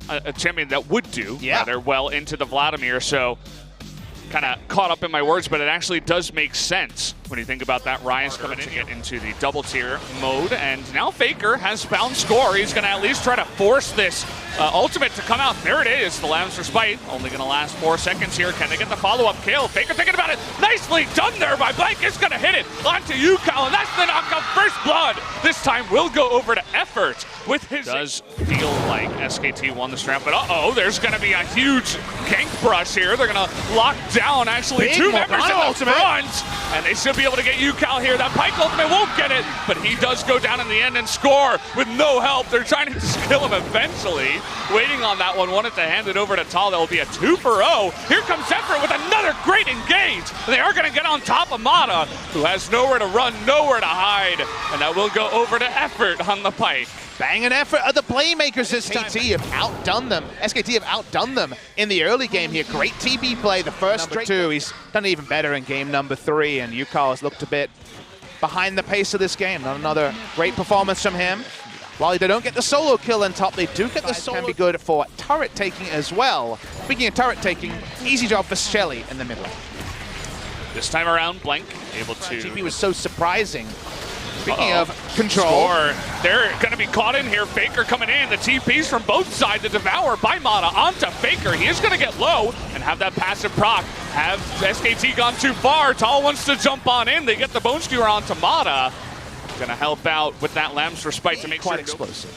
a champion that would do rather well into the Vladimir, so kind of caught up in my words, but it actually does make sense when you think about that Rise coming to get into the double tier mode. And now Faker has found score. He's going to at least try to force this ultimate to come out. There it is, the Lambs Respite. Only going to last 4 seconds here. Can they get the follow-up kill? Faker thinking about it. Nicely done there by Blank. Is going to hit it onto UCal, and that's the knockout. First blood. This time will go over to Effort with his... Does feel like SKT won this round, but uh-oh, there's going to be a huge gank brush here. They're going to lock down actually two members in the front, and they should be able to get UCal here. That Pike ultimate won't get it, but he does go down in the end and score with no help. They're trying to just kill him eventually. Waiting on that one, wanted to hand it over to Tal. That will be a 2 for 0. Here comes Effort with another great engage. They are going to get on top of Mata, who has nowhere to run, nowhere to hide, and that will go over to Effort on the Pike. Bang and Effort are the playmakers this time. SKT have outdone them. SKT have outdone them in the early game here. Great TB play, the first number 2. He's done even better in game number 3, and UCal has looked a bit behind the pace of this game. Not another great performance from him. While they don't get the solo kill on top, they do get the solo. Can be good for turret taking as well. Speaking of turret taking, easy job for Shelly in the middle. This time around, Blank able to... GP was so surprising. Speaking of control. Score. They're going to be caught in here. Faker coming in. The TPs from both sides to devour by Mata onto Faker. He is going to get low and have that passive proc. Have SKT gone too far? Tal wants to jump on in. They get the Bone Skewer onto Mata. Going to help out with that Lamb's Respite to make quite sure explosive.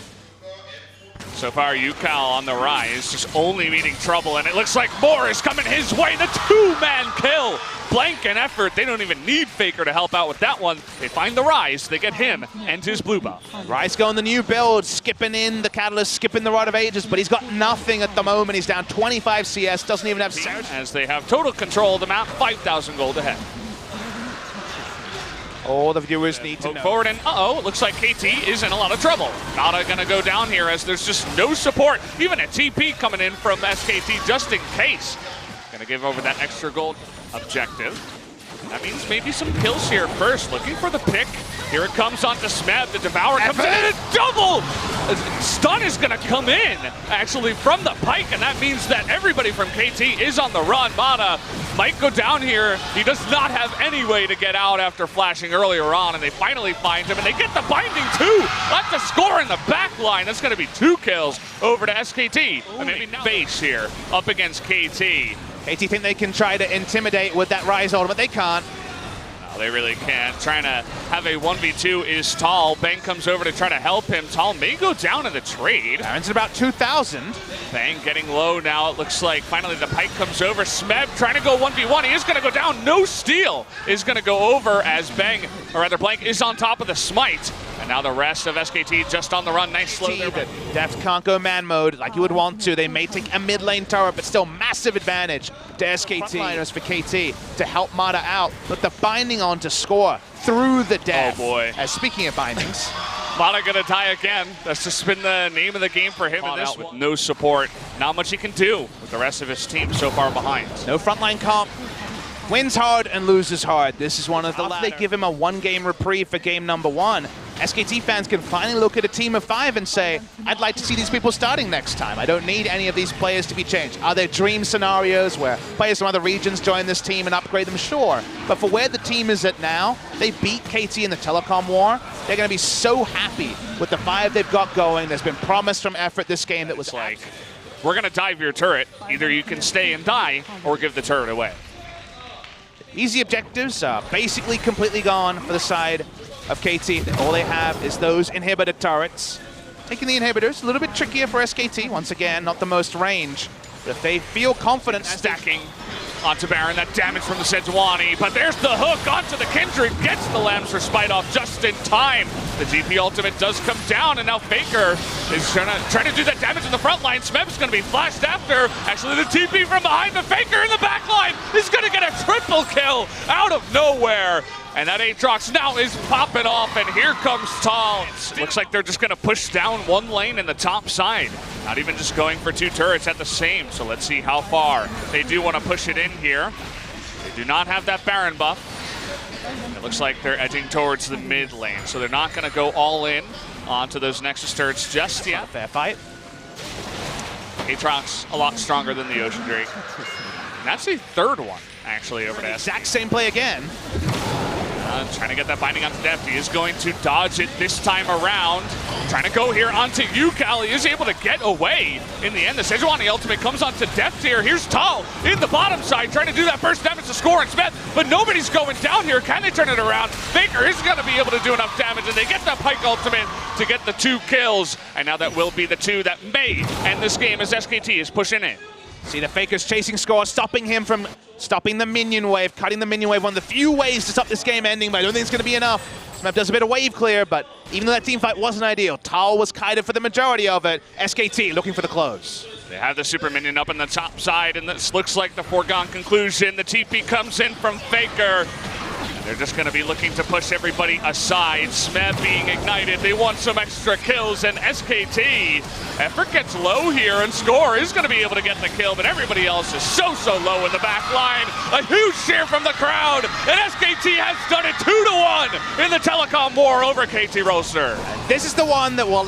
So far, UCal on the rise, just only meeting trouble, and it looks like more is coming his way. The 2-man kill. Blank and Effort, they don't even need Faker to help out with that one. They find the Rise, they get him and his blue buff. Rise going the new build, skipping in the Catalyst, skipping the Rod of Ages, but he's got nothing at the moment. He's down 25 CS, doesn't even have... As they have total control of the map, 5,000 gold ahead. All the viewers need to know. Forward and it looks like KT is in a lot of trouble. Nada gonna go down here as there's just no support. Even a TP coming in from SKT just in case. Gonna give over that extra gold objective. That means maybe some kills here first. Looking for the pick. Here it comes onto Smeb. The Devour comes in and a double! Stun is going to come in, actually, from the Pike, and that means that everybody from KT is on the run. Mata might go down here. He does not have any way to get out after flashing earlier on, and they finally find him, and they get the binding too! That's a score in the back line. That's going to be 2 kills over to SKT. And maybe now base here up against KT. KT think they can try to intimidate with that Rise ultimate, they can't. No, they really can't. Trying to have a 1v2 is Tal. Bang comes over to try to help him. Tal may go down in the trade. Baron's at about 2,000. Bang getting low now. It looks like finally the Pike comes over. Smeb trying to go 1v1. He is going to go down. No steal is going to go over as Bang, or rather Blank, is on top of the smite. And now the rest of SKT just on the run. Nice slow there. Deft can't go man mode like you would want to. They may take a mid lane turret, but still massive advantage to SKT. Frontliners for KT to help Mata out, but the binding on to score through the death. Oh boy. As speaking of bindings. Mata gonna die again. That's just been the name of the game for him in this one. With no support. Not much he can do with the rest of his team so far behind. No frontline comp. Wins hard and loses hard. This is one of the latter. They give him a 1-game reprieve for game number 1. SKT fans can finally look at a team of 5 and say, I'd like to see these people starting next time. I don't need any of these players to be changed. Are there dream scenarios where players from other regions join this team and upgrade them? Sure. But for where the team is at now, they beat KT in the Telecom war. They're going to be so happy with the 5 they've got going. There's been promise from Effort this game that was like, we're going to dive your turret. Either you can stay and die or give the turret away. Easy objectives are basically completely gone for the side of KT. All they have is those inhibitor turrets. Taking the inhibitors, a little bit trickier for SKT. Once again, not the most range. But if they feel confident stacking onto Baron, that damage from the Sejuani, but there's the hook onto the Kindred, gets the Lamb's Respite off just in time. The GP ultimate does come down, and now Faker is trying to do that damage in the front line. Smeb's going to be flashed after. Actually, the TP from behind the Faker in the back line is going to get a triple kill out of nowhere. And that Aatrox now is popping off, and here comes Tal. Looks like they're just going to push down one lane in the top side. Not even just going for 2 turrets at the same, so let's see how far they do want to push it in here. They do not have that Baron buff. It looks like they're edging towards the mid lane, so they're not going to go all in onto those Nexus turrets just yet. Fair fight. Aatrox a lot stronger than the Ocean Drake. And that's the third one, actually, over to SKT. Exact same play again. Trying to get that binding onto Deft. He is going to dodge it this time around. Trying to go here onto Yukal. He is able to get away in the end. The Sejuani ultimate comes onto Deft here. Here's Tal in the bottom side trying to do that first damage to score and Smith, but nobody's going down here. Can they turn it around? Faker is going to be able to do enough damage, and they get that Pike ultimate to get the 2 kills. And now that will be the 2 that may end this game as SKT is pushing in. See the Faker's chasing score, stopping him from stopping the minion wave, cutting the minion wave. One of the few ways to stop this game ending, but I don't think it's going to be enough. Smep does a bit of wave clear, but even though that team fight wasn't ideal, Tal was kited for the majority of it. SKT looking for the close. They have the super minion up in the top side, and this looks like the foregone conclusion. The TP comes in from Faker. They're just going to be looking to push everybody aside. Smeb being ignited. They want some extra kills, and SKT effort gets low here, and Score is going to be able to get the kill, but everybody else is so low in the back line. A huge cheer from the crowd, and SKT has done it 2-1 in the Telecom war over KT Rolster. This is the one that will